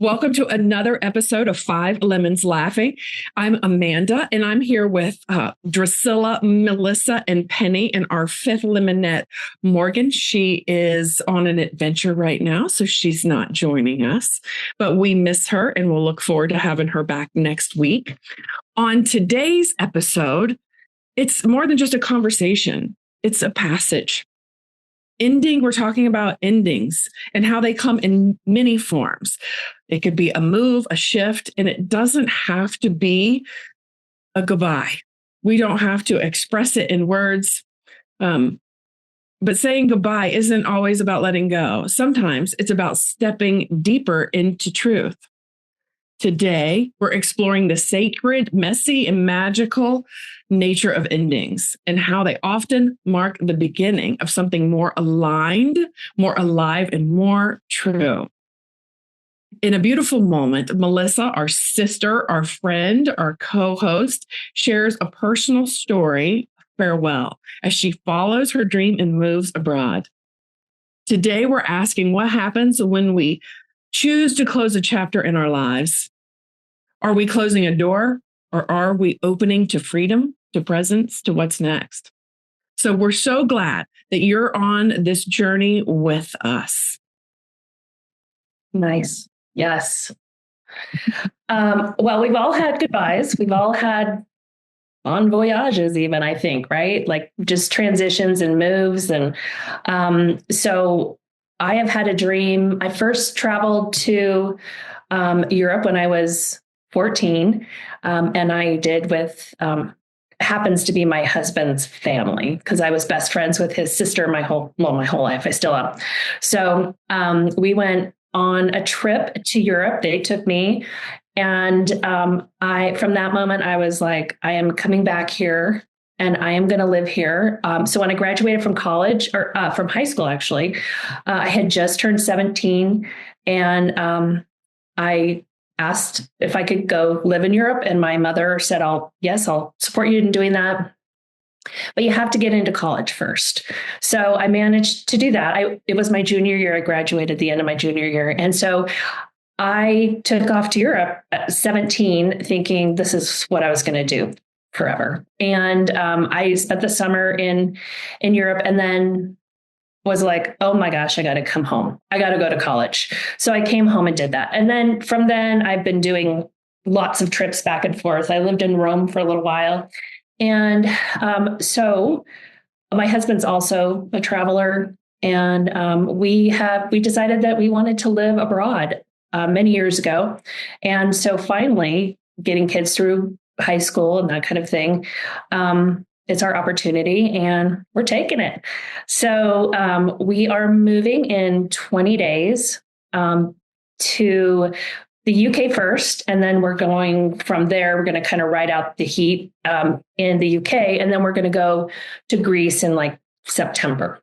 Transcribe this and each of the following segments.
Welcome to another episode of Five Lemons Laughing. I'm Amanda, and I'm here with Drusilla, Melissa, and Penny, and our fifth lemonette, Morgan. She is on an adventure right now, so she's not joining us, but we miss her, and we'll look forward to having her back next week. On today's episode, it's more than just a conversation. It's a passage. We're talking about endings and how they come in many forms. It could be a move, a shift, and it doesn't have to be a goodbye. We don't have to express it in words. But saying goodbye isn't always about letting go. Sometimes it's about stepping deeper into truth. Today, we're exploring the sacred, messy, and magical nature of endings and how they often mark the beginning of something more aligned, more alive, and more true. In a beautiful moment, Melissa, our sister, our friend, our co-host, shares a personal story of farewell as she follows her dream and moves abroad. Today, we're asking what happens when we choose to close a chapter in our lives. Are we closing a door, or are we opening to freedom, to presence, to what's next? So we're so glad that you're on this journey with us. Nice. Yes. Well, we've all had goodbyes. We've all had bon voyages even, I think, right? Like just transitions and moves. And so I have had a dream. I first traveled to Europe when I was 14. And I did with happens to be my husband's family because I was best friends with his sister my whole life. I still am. So we went on a trip to Europe. They took me. And from that moment, I was like, I am coming back here and I am going to live here. So when I graduated from college or from high school, actually, I had just turned 17 and I asked if I could go live in Europe. And my mother said, I'll support you in doing that. But you have to get into college first. So I managed to do that. It was my junior year. I graduated at the end of my junior year. And so I took off to Europe at 17, thinking this is what I was going to do forever. And I spent the summer in Europe and then was like, oh my gosh, I got to come home. I got to go to college. So I came home and did that. And then from then I've been doing lots of trips back and forth. I lived in Rome for a little while. And so my husband's also a traveler. And we decided that we wanted to live abroad many years ago. And so finally getting kids through high school and that kind of thing, it's our opportunity and we're taking it. So we are moving in 20 days to the UK first. And then we're going from there. We're going to kind of ride out the heat in the UK. And then we're going to go to Greece in like September.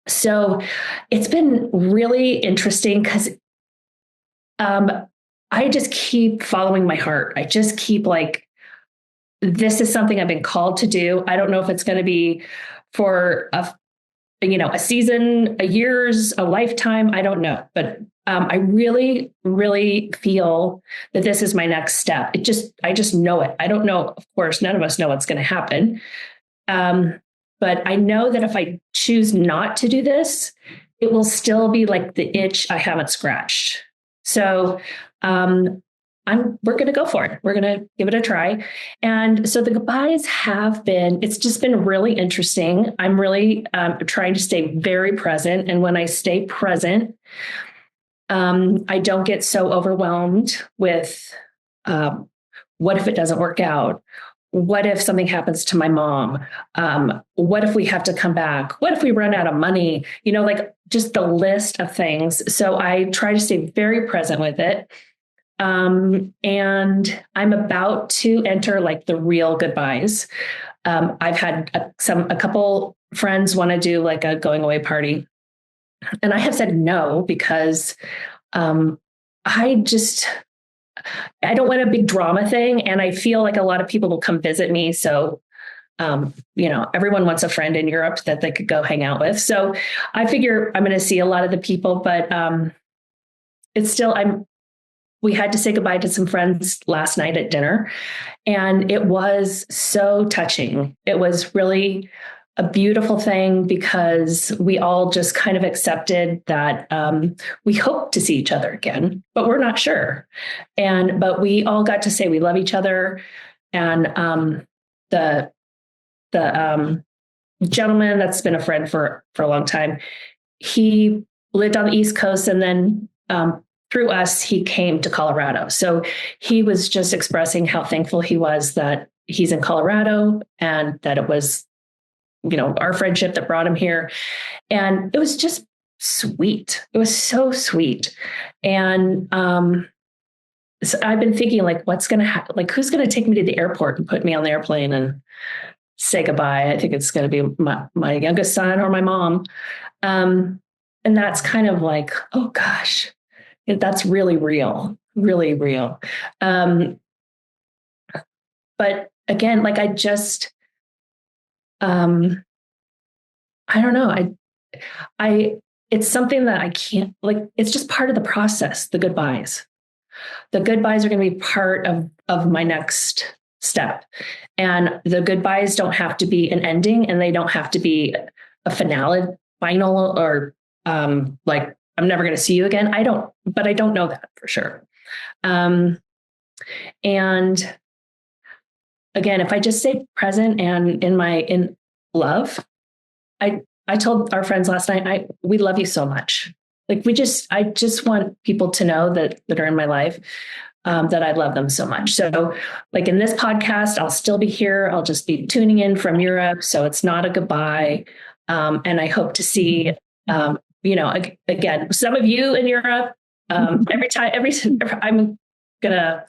So it's been really interesting because I just keep following my heart. I just keep like, this is something I've been called to do. I don't know if it's going to be for a season, a year's, a lifetime. I don't know, but I really, really feel that this is my next step. I just know it. I don't know. Of course, none of us know what's going to happen. But I know that if I choose not to do this, it will still be like the itch I haven't scratched. So, we're going to go for it. We're going to give it a try. And so the goodbyes it's just been really interesting. I'm really trying to stay very present. And when I stay present, I don't get so overwhelmed with what if it doesn't work out? What if something happens to my mom? What if we have to come back? What if we run out of money? Like just the list of things. So I try to stay very present with it. And I'm about to enter like the real goodbyes. I've had a couple friends want to do like a going away party. And I have said no, because I don't want a big drama thing. And I feel like a lot of people will come visit me. So everyone wants a friend in Europe that they could go hang out with. So I figure I'm going to see a lot of the people, but it's still, we had to say goodbye to some friends last night at dinner, and it was so touching. It was really a beautiful thing because we all just kind of accepted that we hope to see each other again, but we're not sure. But we all got to say we love each other. And the gentleman that's been a friend for a long time, he lived on the East Coast, and then through us, he came to Colorado. So he was just expressing how thankful he was that he's in Colorado, and that it was, our friendship that brought him here. And it was just sweet. It was so sweet. And so I've been thinking, like, what's going to happen? Like, who's going to take me to the airport and put me on the airplane and say goodbye? I think it's going to be my youngest son or my mom. And that's kind of like, oh gosh, that's really real, really real. But again, like, I just, I don't know. It's something that I can't, like, it's just part of the process. The goodbyes are going to be part of my next step. And the goodbyes don't have to be an ending, and they don't have to be a final, or like, I'm never going to see you again. I don't know that for sure. And again, if I just stay present and in love, I told our friends last night, we love you so much. Like, I just want people to know that are in my life, that I love them so much. So, like, in this podcast, I'll still be here. I'll just be tuning in from Europe. So it's not a goodbye. And I hope to see, again, some of you in Europe, I'm gonna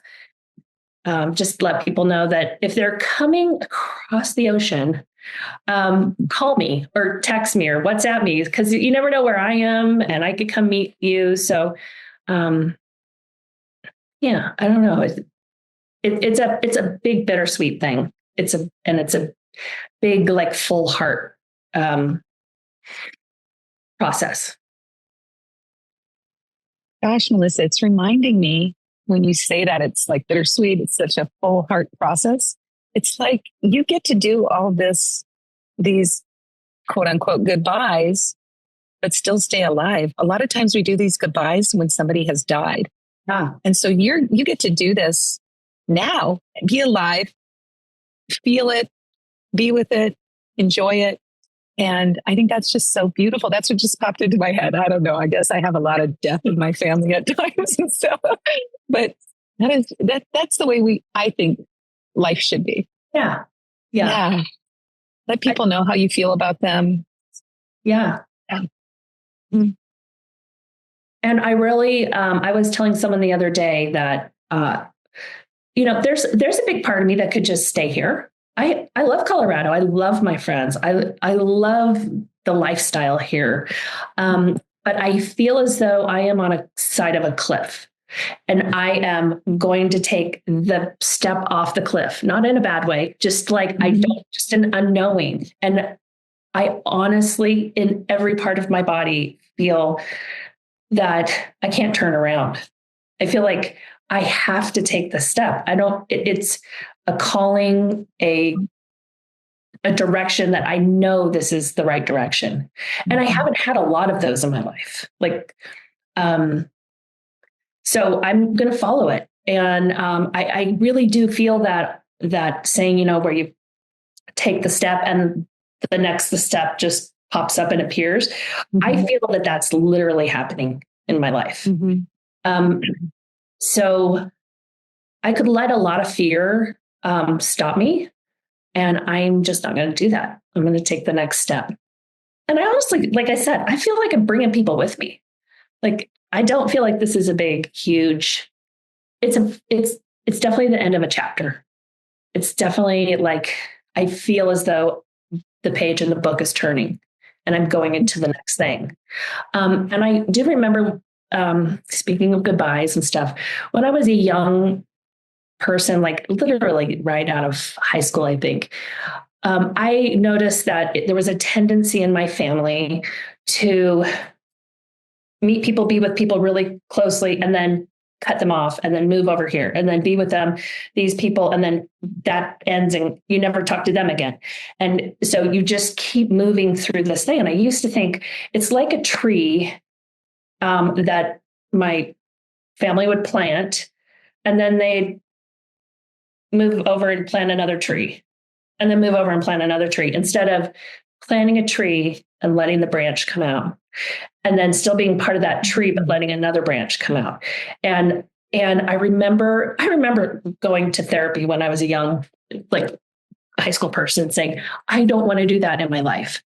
just let people know that if they're coming across the ocean, call me or text me or WhatsApp me, because you never know where I am, and I could come meet you. So, I don't know. It's a big bittersweet thing. It's a big, like, full heart process. Gosh, Melissa, it's reminding me when you say that it's like bittersweet. It's such a full heart process. It's like you get to do all these quote unquote goodbyes, but still stay alive. A lot of times we do these goodbyes when somebody has died. And so you get to do this now, be alive, feel it, be with it, enjoy it. And I think that's just so beautiful. That's what just popped into my head. I don't know. I guess I have a lot of death in my family at times and stuff, but that's the way I think life should be. Yeah. Let people know how you feel about them. Yeah. Mm. And I really, I was telling someone the other day that, there's a big part of me that could just stay here. I love Colorado. I love my friends. I love the lifestyle here. But I feel as though I am on a side of a cliff, and I am going to take the step off the cliff, not in a bad way, just like just an unknowing. And I honestly, in every part of my body, feel that I can't turn around. I feel like I have to take the step. It's a calling, a direction that I know this is the right direction. And I haven't had a lot of those in my life. Like, so I'm going to follow it. And I really do feel that saying, where you take the step and the step just pops up and appears. Mm-hmm. I feel that that's literally happening in my life. Mm-hmm. So I could let a lot of fear stop me, and I'm just not going to do that. I'm going to take the next step. And I honestly, like I said, I feel like I'm bringing people with me. Like, I don't feel like this is a big, huge, it's definitely the end of a chapter. It's definitely like, I feel as though the page in the book is turning and I'm going into the next thing. And I do remember, speaking of goodbyes and stuff, when I was a young person, like literally right out of high school, I think, I noticed that there was a tendency in my family to meet people, be with people really closely, and then cut them off and then move over here and then be with these people. And then that ends and you never talk to them again. And so you just keep moving through this thing. And I used to think it's like a tree that my family would plant, and then they'd move over and plant another tree, and then move over and plant another tree, instead of planting a tree and letting the branch come out, and then still being part of that tree, but letting another branch come out. And I remember going to therapy when I was a young, like, high school person, saying, I don't want to do that in my life.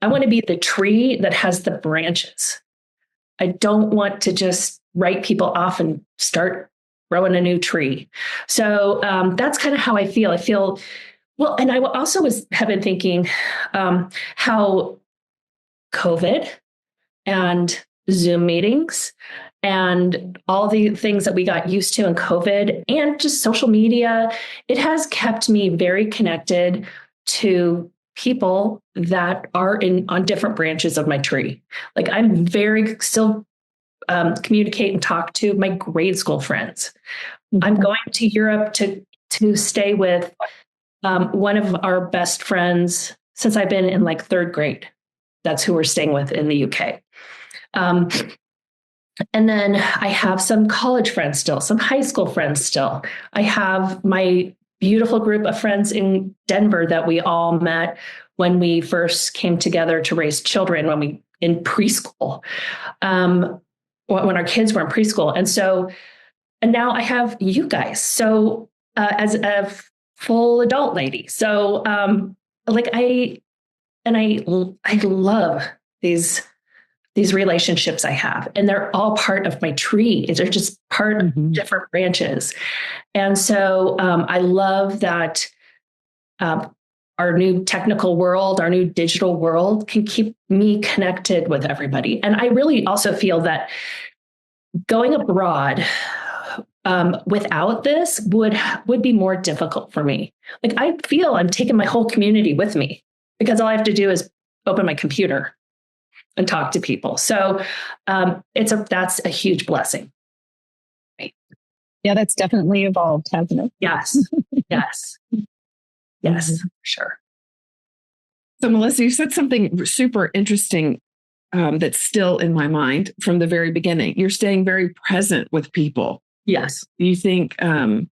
I want to be the tree that has the branches. I don't want to just write people off and start growing a new tree. So that's kind of how I feel. I feel, well, and I also have been thinking how COVID and Zoom meetings and all the things that we got used to in COVID and just social media, it has kept me very connected to people that are on different branches of my tree. Like, I'm very still communicate and talk to my grade school friends. I'm going to Europe to stay with one of our best friends since I've been in like third grade. That's who we're staying with in the UK. And then I have some college friends still, some high school friends still. I have my beautiful group of friends in Denver that we all met when we first came together to raise children in preschool, when our kids were in preschool. And now I have you guys. So as a full adult lady. So I love these relationships I have, and they're all part of my tree. They're just part of different branches. And so I love that our new technical world, our new digital world can keep me connected with everybody. And I really also feel that going abroad without this would be more difficult for me. Like, I feel I'm taking my whole community with me because all I have to do is open my computer and talk to people. So that's a huge blessing. Right. Yeah, that's definitely evolved, hasn't it? Yes. Yes. Yes, for sure. So, Melissa, you said something super interesting that's still in my mind from the very beginning. You're staying very present with people. Yes. Do you think, do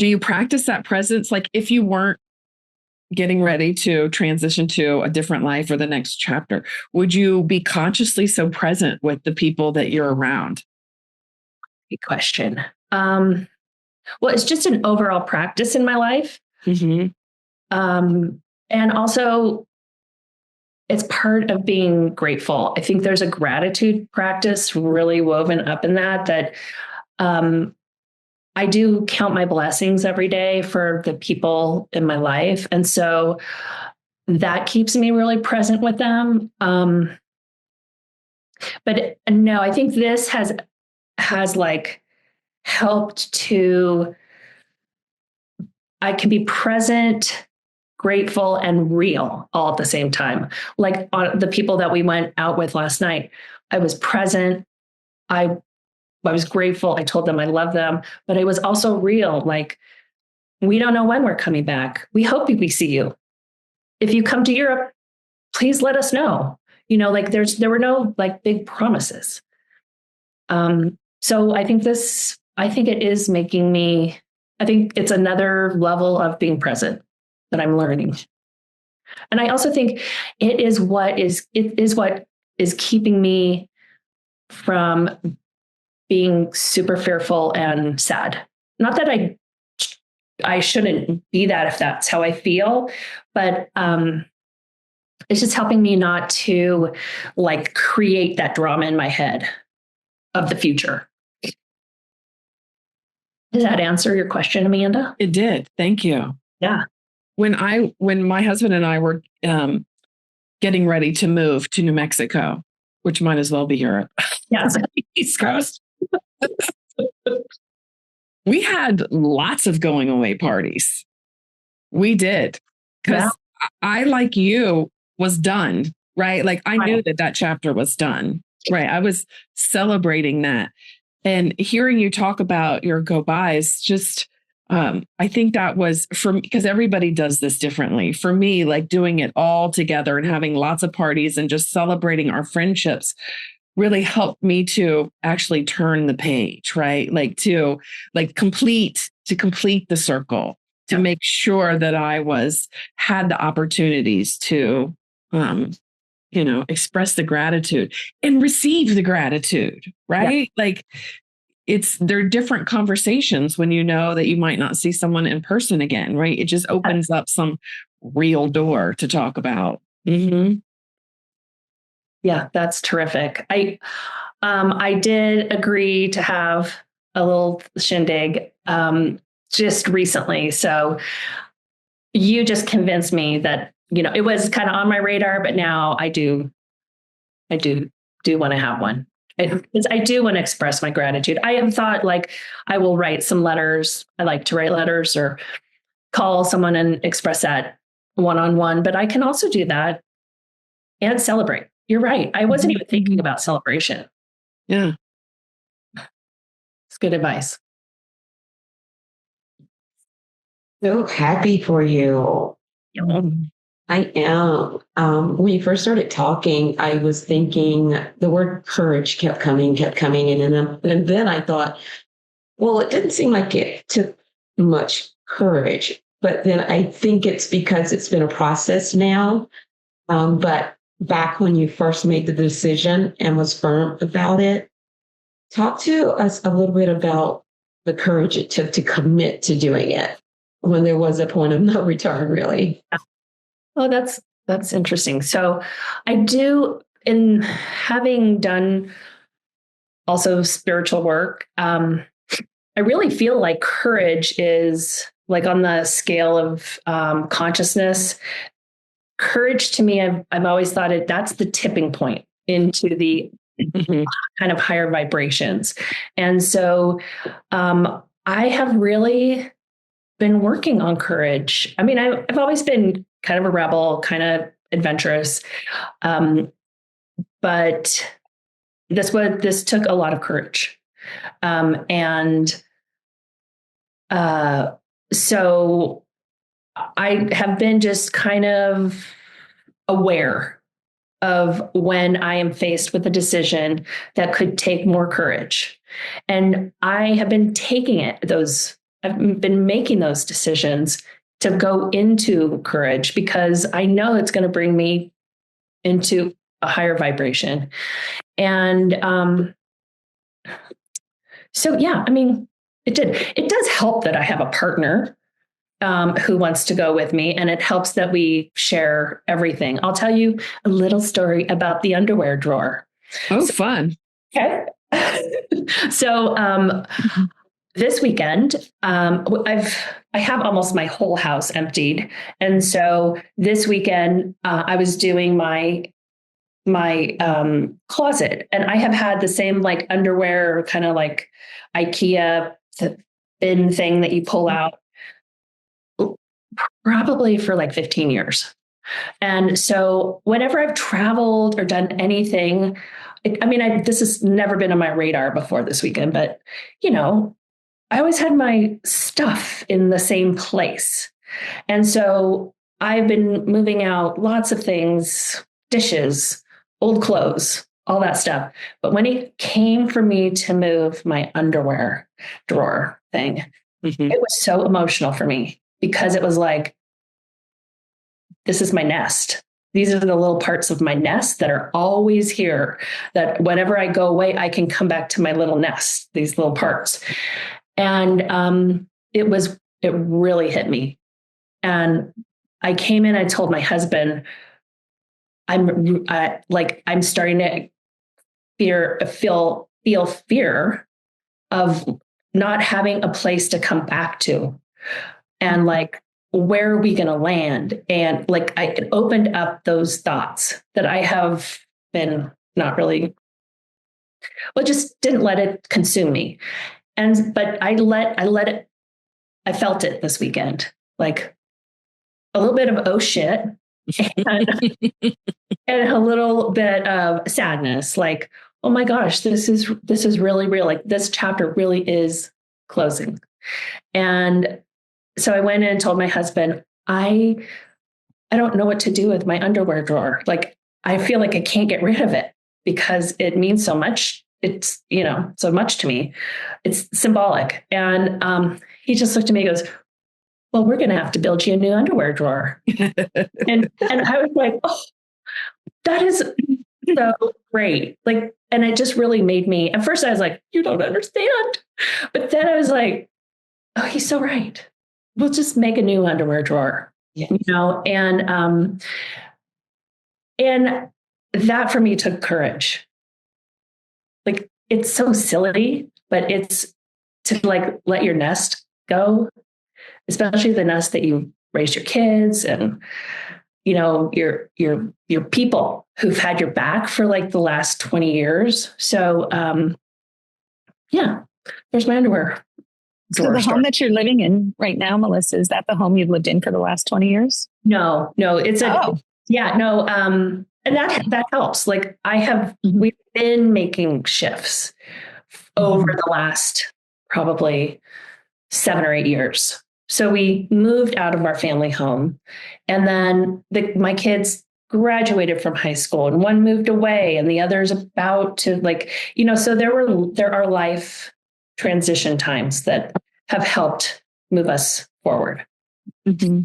you practice that presence? Like, if you weren't getting ready to transition to a different life or the next chapter, would you be consciously so present with the people that you're around? Good question. Well, it's just an overall practice in my life. And also, it's part of being grateful. I think there's a gratitude practice really woven up in that I do count my blessings every day for the people in my life. And so that keeps me really present with them. But no, I think this has like helped I can be present, grateful, and real all at the same time. Like the people that we went out with last night, I was present. I was grateful. I told them I love them, but it was also real. Like, we don't know when we're coming back. We hope we see you. If you come to Europe, please let us know. Like there were no like big promises. So I think it is making me, I think it's another level of being present that I'm learning. And I also think it is what is keeping me from being super fearful and sad. Not that I shouldn't be that if that's how I feel, but it's just helping me not to like create that drama in my head of the future. Does that answer your question, Amanda? It did. Thank you. Yeah. When my husband and I were getting ready to move to New Mexico, which might as well be Europe. Yes. East Coast. We had lots of going away parties. We did. because I, like you, was done, right? Like I knew that chapter was done, right? I was celebrating that. And hearing you talk about your go-bys, just I think that was for me, because everybody does this differently. For me, like doing it all together and having lots of parties and just celebrating our friendships really helped me to actually turn the page, right? Like to complete the circle, to make sure that I had the opportunities to express the gratitude and receive the gratitude, right? Yeah. Like they're different conversations when you know that you might not see someone in person again, right? It just opens up some real door to talk about. Mm-hmm. Yeah, that's terrific. I did agree to have a little shindig just recently. So you just convinced me that, it was kind of on my radar, but now I do want to have one. I do want to express my gratitude. I have thought like I will write some letters. I like to write letters or call someone and express that one-on-one, but I can also do that and celebrate. You're right. I wasn't even thinking about celebration. Yeah. It's good advice. So happy for you. Yeah. I am. When you first started talking, I was thinking the word courage kept coming. And then I thought, well, it didn't seem like it took much courage. But then I think it's because it's been a process now. But back when you first made the decision and was firm about it, talk to us a little bit about the courage it took to commit to doing it when there was a point of no return, really. Oh, that's interesting. So I do, in having done also spiritual work, I really feel like courage is like on the scale of consciousness. Courage to me, I've always thought that's the tipping point into the kind of higher vibrations. And so I have really been working on courage. I mean, I've always been kind of a rebel, kind of adventurous. But this took a lot of courage. So I have been just kind of aware of when I am faced with a decision that could take more courage. And I have been I've been making those decisions to go into courage because I know it's going to bring me into a higher vibration. And so, yeah, I mean, it does help that I have a partner who wants to go with me, and it helps that we share everything. I'll tell you a little story about the underwear drawer. Oh, fun. Okay. So this weekend, I have almost my whole house emptied. And so this weekend, I was doing my closet, and I have had the same like underwear kind of like IKEA bin thing that you pull out probably for like 15 years. And so whenever I've traveled or done anything, this has never been on my radar before this weekend, but I always had my stuff in the same place. And so I've been moving out lots of things, dishes, old clothes, all that stuff. But when it came for me to move my underwear drawer thing, it was so emotional for me because it was like, this is my nest. These are the little parts of my nest that are always here, that whenever I go away, I can come back to my little nest, these little parts. And it really hit me. And I came in, I told my husband, I'm starting to feel fear of not having a place to come back to. And like, where are we going to land? And like, it opened up those thoughts that I have been not really, just didn't let it consume me. But I felt it this weekend. Like, a little bit of oh shit, and, and a little bit of sadness, like, oh my gosh, this is really real. Like this chapter really is closing. And so I went in and told my husband, I don't know what to do with my underwear drawer. Like I feel like I can't get rid of it because it means so much. It's, so much to me. It's symbolic. And he just looked at me and goes, well, we're going to have to build you a new underwear drawer. and I was like, oh, that is so great. Like, and it just really made me, at first I was like, you don't understand. But then I was like, oh, he's so right. We'll just make a new underwear drawer, Yes. and that for me took courage. Like it's so silly, but it's to like let your nest go, especially the nest that you raised your kids and your people who've had your back for like the last 20 years. So there's my underwear. So the home that you're living in right now, Melissa, is that the home you've lived in for the last 20 years? No, it's and that helps. Like we've been making shifts over the last probably 7 or 8 years. So we moved out of our family home, and then my kids graduated from high school, and one moved away, and the other's about to so there are life transition times that have helped move us forward. Mm-hmm.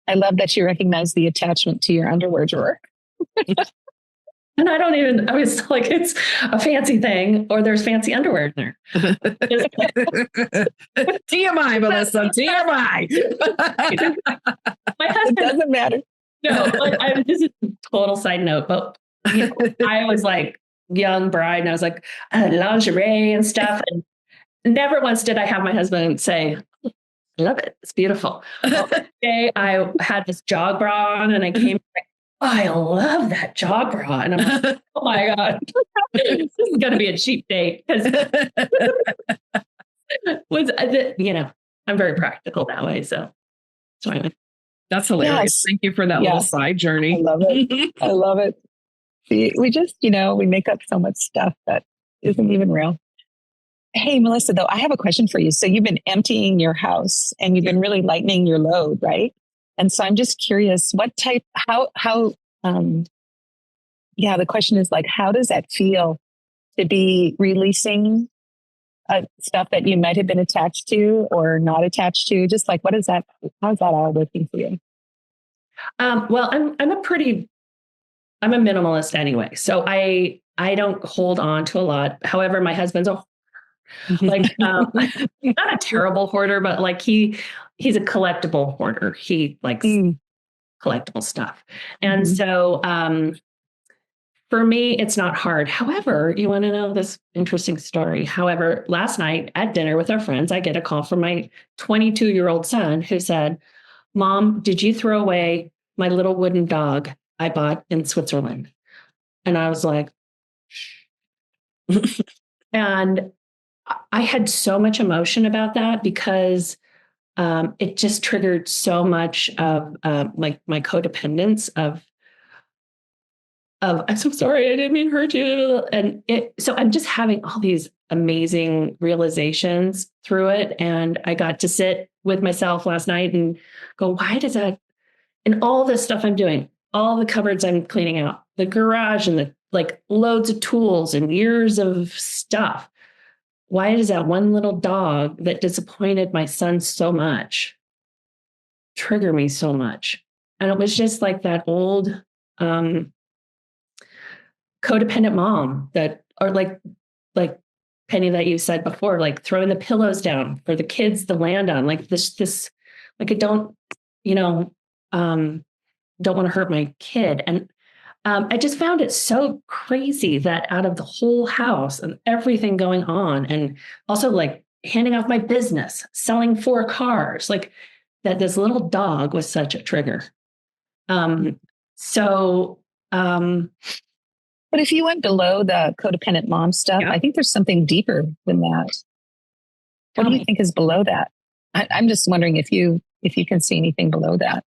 I love that you recognize the attachment to your underwear drawer. And I was like, it's a fancy thing, or there's fancy underwear in there. TMI, Melissa, TMI. My husband, it doesn't matter. No, this is a total side note, but I was like young bride, and I was like lingerie and stuff, and never once did I have my husband say, I love it. It's beautiful. Well, today I had this jog bra on, and I came like, oh, I love that jog bra. And I'm like, oh my God, this is going to be a cheap date. Because I'm very practical that way. So that's hilarious. Yes. Thank you for that little side journey. I love it. I love it. See, we just, we make up so much stuff that isn't even real. Hey, Melissa, though, I have a question for you. So you've been emptying your house and you've been really lightening your load, right? And so I'm just curious, the question is like, how does that feel to be releasing stuff that you might have been attached to or not attached to? Just like, how's that all working for you? Well, I'm a minimalist anyway. So I don't hold on to a lot. However, my husband's not a terrible hoarder, but like he's a collectible hoarder. He likes collectible stuff. And so for me, it's not hard. However, you want to know this interesting story. However, last night at dinner with our friends, I get a call from my 22-year-old son who said, Mom, did you throw away my little wooden dog I bought in Switzerland? And I was like, and I had so much emotion about that because it just triggered so much of my codependence of I'm so sorry, I didn't mean to hurt you. And so I'm just having all these amazing realizations through it. And I got to sit with myself last night and go, why does that, and all this stuff I'm doing, all the cupboards I'm cleaning out, the garage and the loads of tools and years of stuff. Why does that one little dog that disappointed my son so much trigger me so much? And it was just like that old codependent mom or like Penny that you said before, like throwing the pillows down for the kids to land on, like this, like I don't want to hurt my kid. And I just found it so crazy that out of the whole house and everything going on, and also like handing off my business, selling 4 cars, like that this little dog was such a trigger. But if you went below the codependent mom stuff, I think there's something deeper than that. What do you think is below that? I'm just wondering if you if you can see anything below that.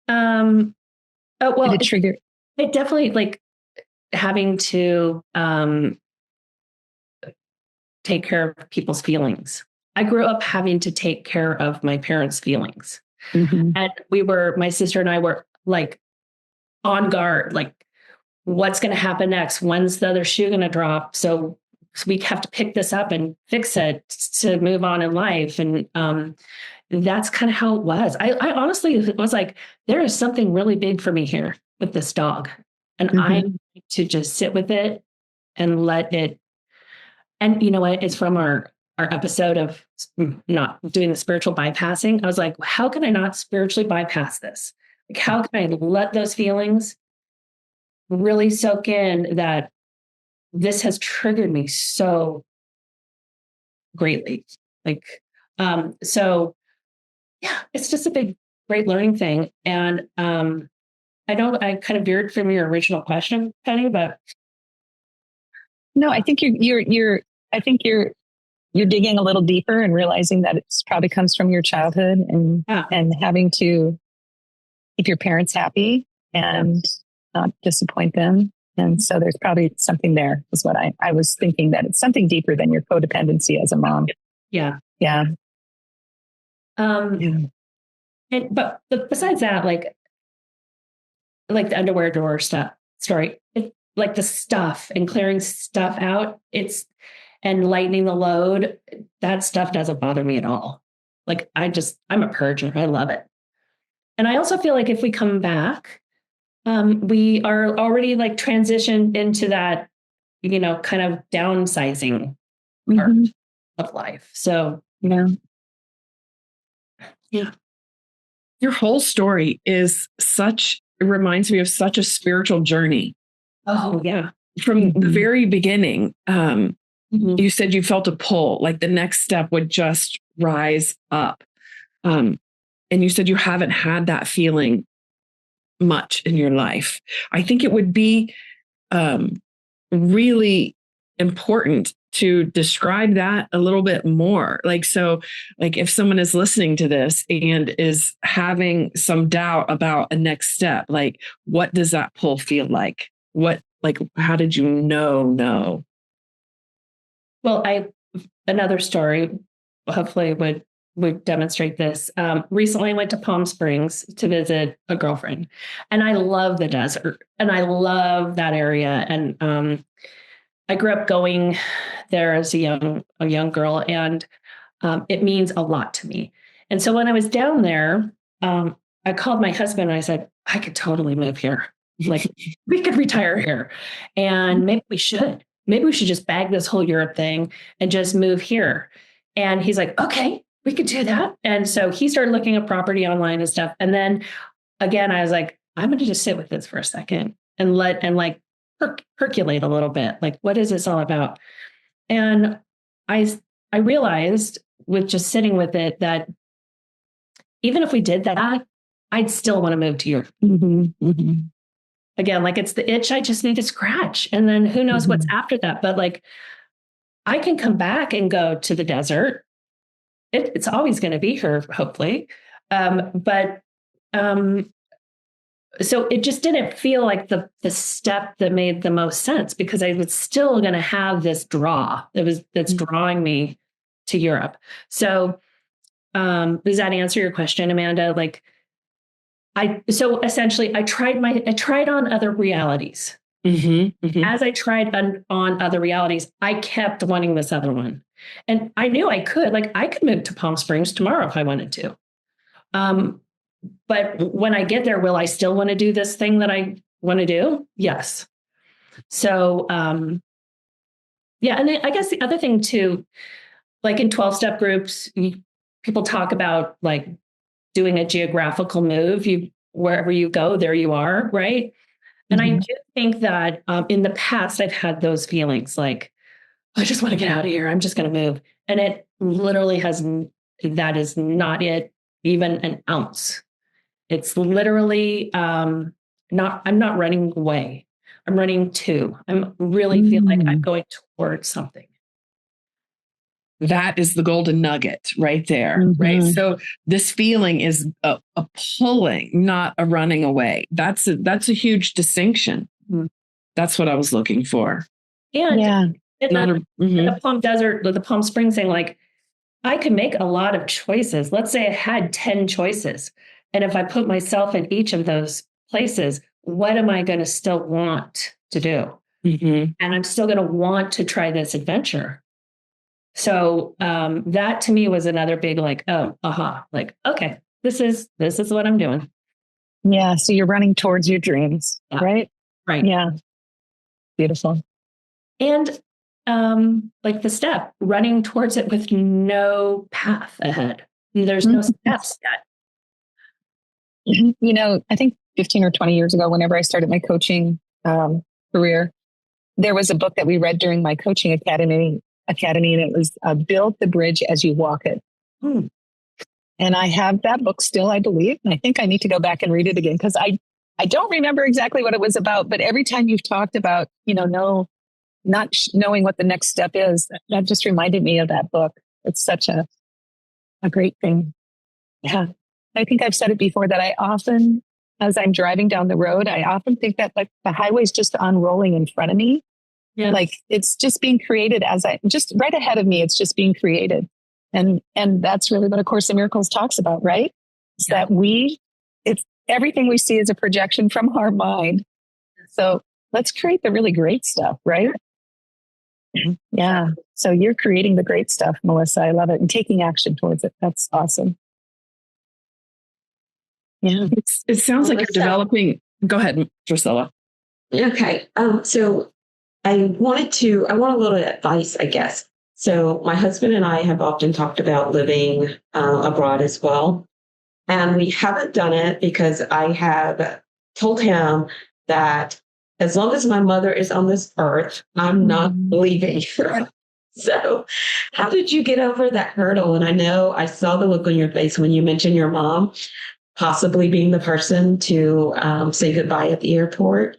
Well, Did it trigger? it definitely like having to take care of people's feelings. I grew up having to take care of my parents' feelings. Mm-hmm. And my sister and I were like on guard, like what's going to happen next? When's the other shoe going to drop? So we have to pick this up and fix it to move on in life. And that's kind of how it was. I honestly was like, there is something really big for me here with this dog. And I need to just sit with it and let it. And you know what? It's from our episode of not doing the spiritual bypassing. I was like, how can I not spiritually bypass this? Like, how can I let those feelings really soak in that this has triggered me so greatly? Like, so yeah, it's just a big, great learning thing. And I know I kind of veered from your original question, Penny, but no, I think you're digging a little deeper and realizing that it's probably comes from your childhood and having to keep your parents happy and not disappoint them. And so there's probably something there is what I was thinking, that it's something deeper than your codependency as a mom. Yeah. Yeah. But besides that, like the underwear drawer story, like the stuff and clearing stuff out, and lightening the load, that stuff doesn't bother me at all. Like I'm a purger. I love it. And I also feel like if we come back, we are already like transitioned into that, kind of downsizing part of life. So, yeah. Your whole story it reminds me of such a spiritual journey. Oh, yeah. From the very beginning, you said you felt a pull, like the next step would just rise up. And you said you haven't had that feeling much in your life. I think it would be really important to describe that a little bit more. Like if someone is listening to this and is having some doubt about a next step, like what does that pull feel like? How did you know? No. Well, another story hopefully would demonstrate this. Recently, I went to Palm Springs to visit a girlfriend, and I love the desert, and I love that area. And I grew up going there as a young girl, and it means a lot to me. And so when I was down there, I called my husband and I said, I could totally move here. Like we could retire here, and maybe we should. Maybe we should just bag this whole Europe thing and just move here. And he's like, okay, we could do that. And so he started looking at property online and stuff. And then again, I was like, I'm going to just sit with this for a second and percolate a little bit. Like, what is this all about? And I realized with just sitting with it that even if we did that, I'd still want to move to Europe. Again, like it's the itch I just need to scratch. And then who knows what's after that. But like, I can come back and go to the desert. It's always going to be here, hopefully. So it just didn't feel like the step that made the most sense, because I was still going to have this draw that's drawing me to Europe. So does that answer your question, Amanda? Like, so essentially I tried on other realities. As I tried on other realities, I kept wanting this other one. And I knew I could move to Palm Springs tomorrow if I wanted to. But when I get there, will I still want to do this thing that I want to do? Yes. So, yeah. And then I guess the other thing too, like in 12-step groups, people talk about like doing a geographical move. Wherever you go, there you are, right? And I do think that in the past, I've had those feelings like, I just want to get out of here. I'm just going to move. And it literally that is not it, even an ounce. It's literally I'm not running away. I'm running to. I'm really feel like I'm going towards something. that is the golden nugget right there, right? Mhm. So this feeling is a pulling, not a running away. That's a huge distinction. That's what I was looking for. And Yeah. in Not the Palm Desert, the Palm Springs thing, like I could make a lot of choices. Let's say I had 10 choices. And if I put myself in each of those places, what am I going to still want to do? And I'm still going to want to try this adventure. So that to me was another big like, oh, aha, like, okay, this is what I'm doing. Yeah. So you're running towards your dreams, Yeah. right? Right. Yeah. Beautiful. And like the step, running towards it with no path ahead. There's no steps yet. You know, I think 15 or 20 years ago, whenever I started my coaching career, there was a book that we read during my coaching academy, and it was Build the Bridge as You Walk It. And I have that book still, I believe. And I think I need to go back and read it again because I don't remember exactly what it was about. But every time you've talked about, not knowing what the next step is, that just reminded me of that book. It's such a great thing. Yeah. I think I've said it before that I often, as I'm driving down the road, I often think that like the highway's just unrolling in front of me. Yeah. Like it's just being created just right ahead of me. It's just being created. And that's really what A Course in Miracles talks about, right? It's that it's everything we see is a projection from our mind. So let's create the really great stuff, right? Yeah. So you're creating the great stuff, Melissa. I love it. And taking action towards it. That's awesome. Yeah. it sounds like you're developing. Go ahead, Drusilla. Okay. So I want a little advice, I guess. So my husband and I have often talked about living abroad as well. And we haven't done it because I have told him that as long as my mother is on this earth, I'm not leaving. So how did you get over that hurdle? And I know I saw the look on your face when you mentioned your mom possibly being the person to say goodbye at the airport.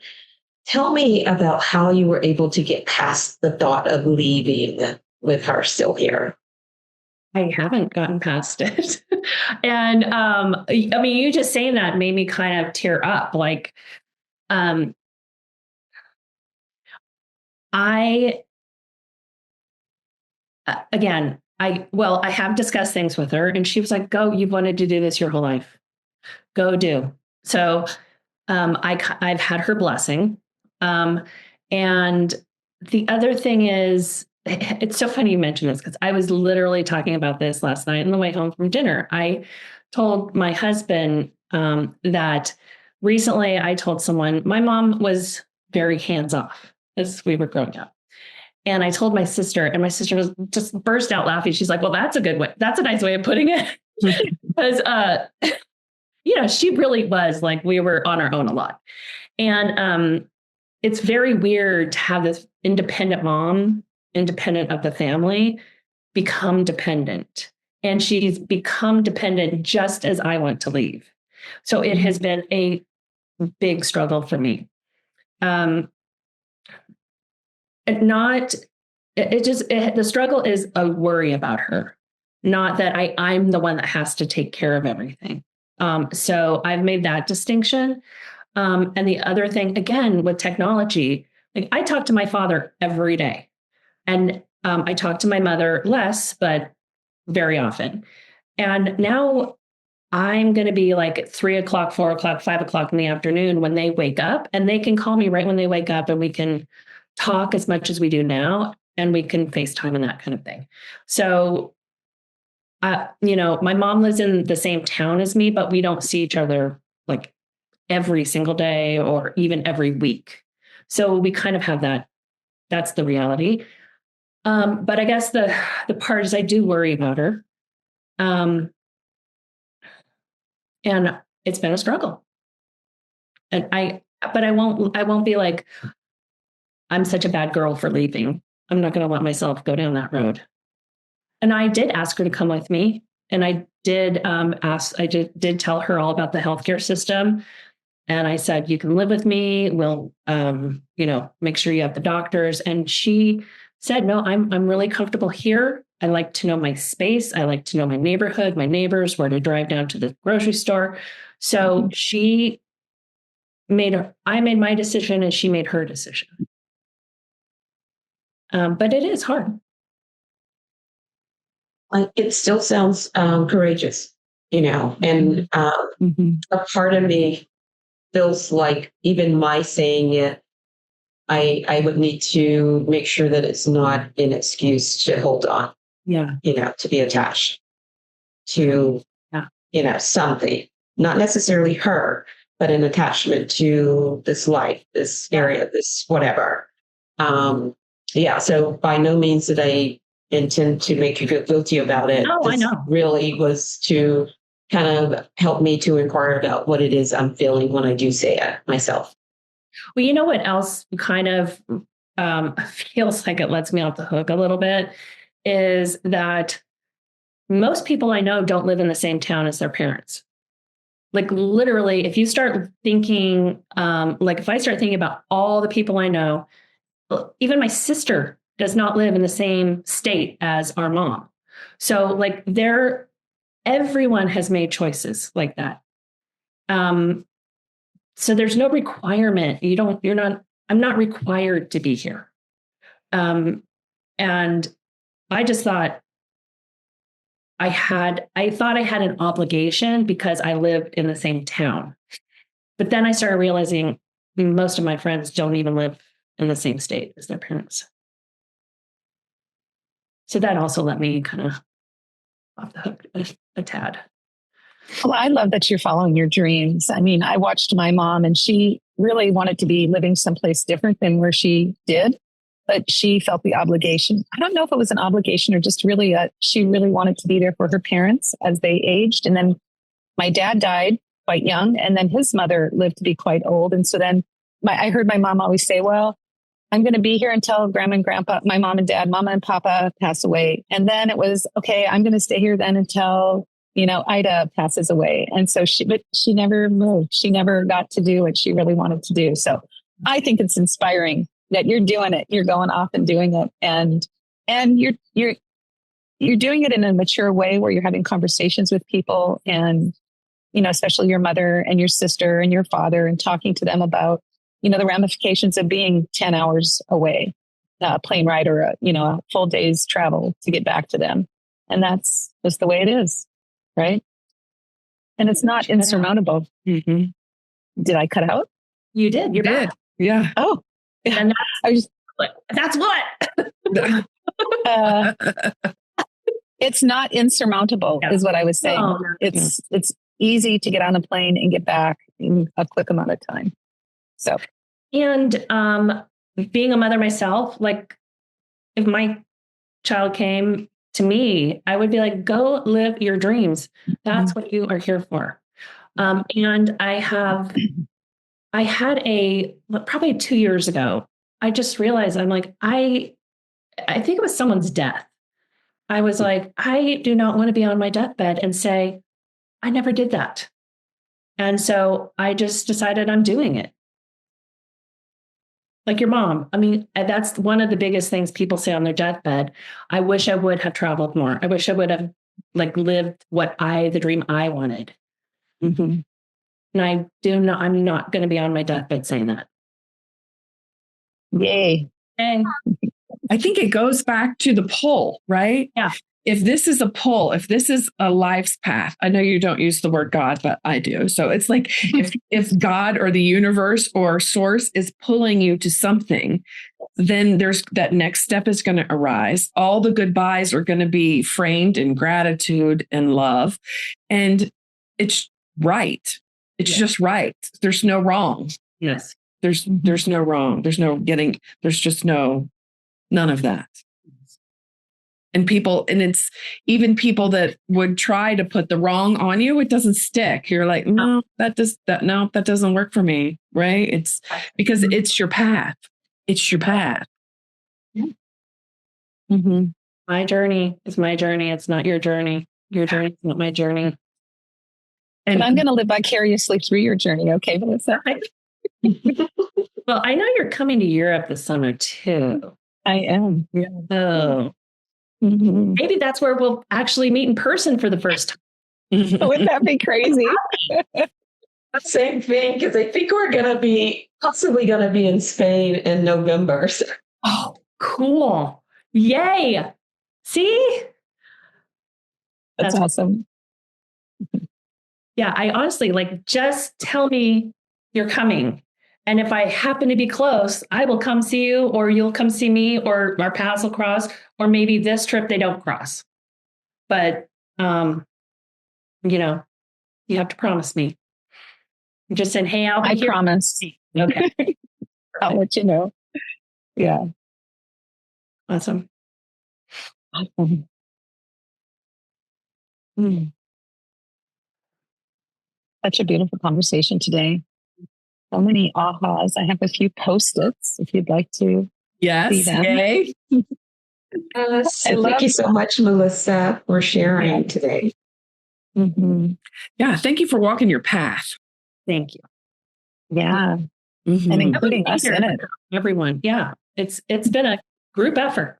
Tell me about how you were able to get past the thought of leaving with her still here. I haven't gotten past it. And I mean, you just saying that made me kind of tear up. Like, I have discussed things with her and she was like, go, you've wanted to do this your whole life. Go do. So I've had her blessing. And the other thing is, it's so funny you mentioned this because I was literally talking about this last night on the way home from dinner. I told my husband that recently I told someone my mom was very hands off as we were growing up. And I told my sister, and my sister was just burst out laughing. She's like, well, that's a good way. That's a nice way of putting it. Because, she really was like, we were on our own a lot. And it's very weird to have this independent mom, independent of the family, become dependent. And she's become dependent just as I want to leave. So it has been a big struggle for me. The struggle is a worry about her, not that I'm the one that has to take care of everything. So I've made that distinction. And the other thing, again, with technology, like I talk to my father every day and I talk to my mother less, but very often. And now I'm going to be like at 3 o'clock, 4 o'clock, 5 o'clock in the afternoon when they wake up, and they can call me right when they wake up and we can talk as much as we do now, and we can FaceTime and that kind of thing. So, my mom lives in the same town as me, but we don't see each other like every single day or even every week. So we kind of have that. That's the reality. But I guess the part is I do worry about her. And it's been a struggle. And I won't be like, I'm such a bad girl for leaving. I'm not going to let myself go down that road. And I did ask her to come with me. And I did did tell her all about the healthcare system. And I said, you can live with me. We'll, make sure you have the doctors. And she said, no, I'm really comfortable here. I like to know my space. I like to know my neighborhood, my neighbors, where to drive down to the grocery store. So I made my decision and she made her decision. But it is hard. It still sounds courageous, and a part of me feels like even my saying it, I would need to make sure that it's not an excuse to hold on, Yeah. to be attached to, something, not necessarily her, but an attachment to this life, this area, this whatever. So by no means did I intend to make you feel guilty about it. Oh, I know. Really was to kind of help me to inquire about what it is I'm feeling when I do say it myself. Well, you know what else kind of feels like it lets me off the hook a little bit is that most people I know don't live in the same town as their parents. Like literally, if you start thinking, if I start thinking about all the people I know, even my sister does not live in the same state as our mom. So everyone has made choices like that. So there's no requirement. I'm not required to be here. And I just thought I had an obligation because I lived in the same town. But then I started realizing most of my friends don't even live in the same state as their parents. So that also let me kind of off the hook a tad. Well, I love that you're following your dreams. I mean, I watched my mom and she really wanted to be living someplace different than where she did, but she felt the obligation. I don't know if it was an obligation or just really she really wanted to be there for her parents as they aged. And then my dad died quite young, and then his mother lived to be quite old. And so then I heard my mom always say, well, I'm going to be here until grandma and grandpa, my mom and dad, mama and papa pass away. And then it was, okay, I'm going to stay here then until, Ida passes away. And so but she never moved. She never got to do what she really wanted to do. So I think it's inspiring that you're doing it. You're going off and doing it. And you're doing it in a mature way where you're having conversations with people and, especially your mother and your sister and your father, and talking to them about, the ramifications of being 10 hours away, a plane ride or a full day's travel to get back to them. And that's just the way it is. Right. And it's not insurmountable. Mm-hmm. Did I cut out? You did. You did. Yeah. Oh, and that's what. It's not insurmountable, is what I was saying. No. It's easy to get on a plane and get back in a quick amount of time. So, and being a mother myself, if my child came to me, I would be like, go live your dreams. That's what you are here for. And I had probably 2 years ago, I just realized I think it was someone's death. I was like, I do not want to be on my deathbed and say, I never did that. And so I just decided I'm doing it. Like your mom. I mean, that's one of the biggest things people say on their deathbed. I wish I would have traveled more. I wish I would have lived the dream I wanted. Mm-hmm. And I'm not going to be on my deathbed saying that. Yay. And I think it goes back to the pull, right? Yeah. If this is a pull, if this is a life's path, I know you don't use the word God, but I do. So it's like if God or the universe or source is pulling you to something, then there's that next step is going to arise. All the goodbyes are going to be framed in gratitude and love. And it's right. It's just right. There's no wrong. Yes. There's no wrong. There's just none of that. And it's even people that would try to put the wrong on you, it doesn't stick. You're like, no, that doesn't work for me. Right. It's because it's your path. It's your path. Mm-hmm. My journey is my journey. It's not your journey. Your journey is not my journey. And I'm going to live vicariously through your journey. Okay, Melissa. Well, I know you're coming to Europe this summer too. I am. Yeah. Oh. Mhm. Maybe that's where we'll actually meet in person for the first time. Wouldn't that be crazy? Same thing, because I think we're going to be possibly going to be in Spain in November. So Oh, cool. Yay. See? That's awesome. Yeah, I honestly just tell me you're coming. And if I happen to be close, I will come see you, or you'll come see me, or our paths will cross, or maybe this trip they don't cross. But you have to promise me. I'm just saying, hey, I'll be I here. promise. Okay. I'll let you know. Yeah. Awesome. Awesome. Such a beautiful conversation today. So many ahas. I have a few post-its if you'd like to see Yes. them. Yay. thank you so much, Melissa, for sharing today. Mm-hmm. Yeah. Thank you for walking your path. Thank you. Yeah. Mm-hmm. And including us in it. Everyone. Yeah. It's been a group effort.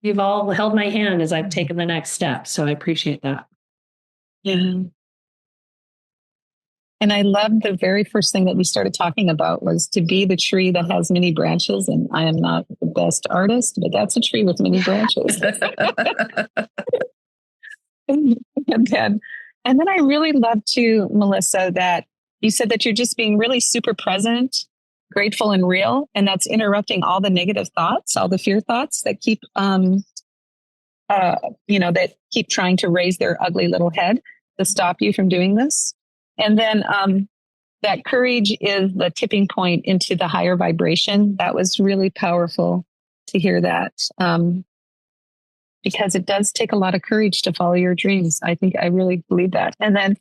You've all held my hand as I've taken the next step. So I appreciate that. Yeah. And I love the very first thing that we started talking about was to be the tree that has many branches. And I am not the best artist, but that's a tree with many branches. And then I really love too, Melissa, that you said that you're just being really super present, grateful and real. And that's interrupting all the negative thoughts, all the fear thoughts that keep, that keep trying to raise their ugly little head to stop you from doing this. And then that courage is the tipping point into the higher vibration. That was really powerful to hear that. Because it does take a lot of courage to follow your dreams. I really believe that. And then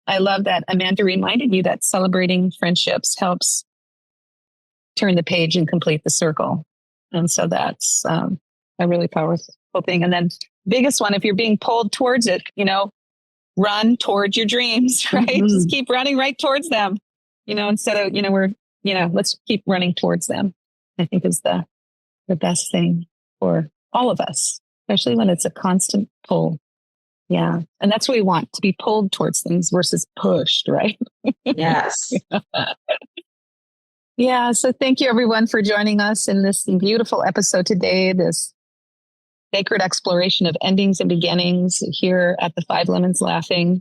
I love that Amanda reminded you that celebrating friendships helps turn the page and complete the circle. And so that's a really powerful thing. And then biggest one, if you're being pulled towards it, run towards your dreams, right? Mm-hmm. Just keep running right towards them, instead of, let's keep running towards them. I think is the best thing for all of us, especially when it's a constant pull. Yeah. And that's what we want, to be pulled towards things versus pushed, right? Yes. Yeah. So thank you everyone for joining us in this beautiful episode today, this sacred exploration of endings and beginnings here at the Five Lemons Laughing.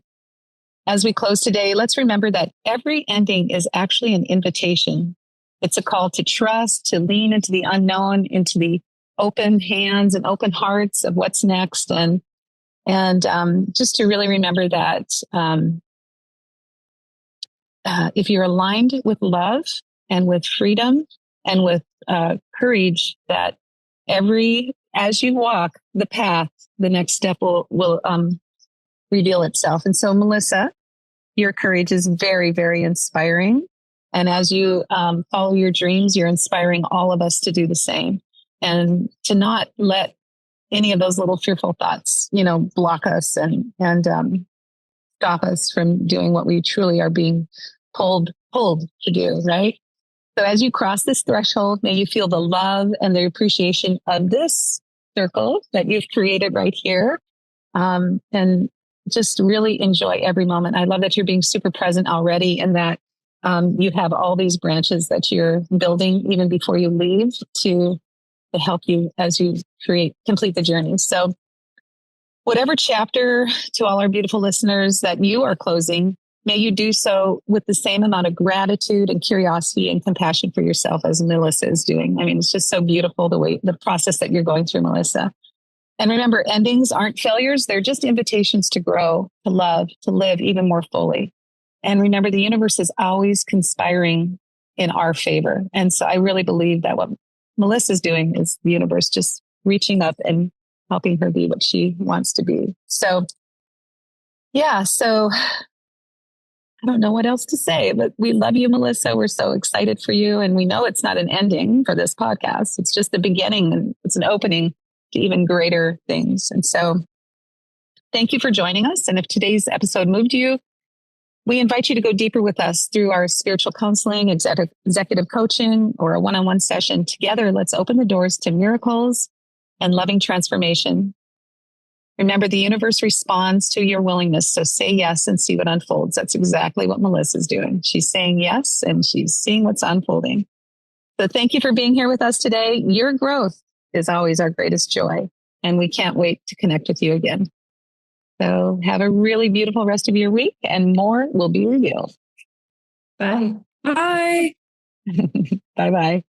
As we close today, let's remember that every ending is actually an invitation. It's a call to trust, to lean into the unknown, into the open hands and open hearts of what's next. And just to really remember that if you're aligned with love and with freedom and with courage, that as you walk the path, the next step will reveal itself. And so, Melissa, your courage is very, very inspiring. And as you follow your dreams, you're inspiring all of us to do the same and to not let any of those little fearful thoughts, block us and stop us from doing what we truly are being pulled to do, right? So as you cross this threshold, may you feel the love and the appreciation of this circle that you've created right here. And just really enjoy every moment. I love that you're being super present already and that you have all these branches that you're building even before you leave to help you as you complete the journey. So whatever chapter, to all our beautiful listeners, that you are closing, may you do so with the same amount of gratitude and curiosity and compassion for yourself as Melissa is doing. I mean, it's just so beautiful the process that you're going through, Melissa. And remember, endings aren't failures. They're just invitations to grow, to love, to live even more fully. And remember, the universe is always conspiring in our favor. And so I really believe that what Melissa's doing is the universe just reaching up and helping her be what she wants to be. So, yeah, I don't know what else to say, but we love you, Melissa. We're so excited for you. And we know it's not an ending for this podcast. It's just the beginning and it's an opening to even greater things. And so thank you for joining us. And if today's episode moved you, we invite you to go deeper with us through our spiritual counseling, executive coaching, or a one-on-one session. Together, let's open the doors to miracles and loving transformation. Remember, the universe responds to your willingness. So say yes and see what unfolds. That's exactly what Melissa's doing. She's saying yes and she's seeing what's unfolding. So thank you for being here with us today. Your growth is always our greatest joy, and we can't wait to connect with you again. So have a really beautiful rest of your week, and more will be revealed. Bye. Bye. Bye-bye.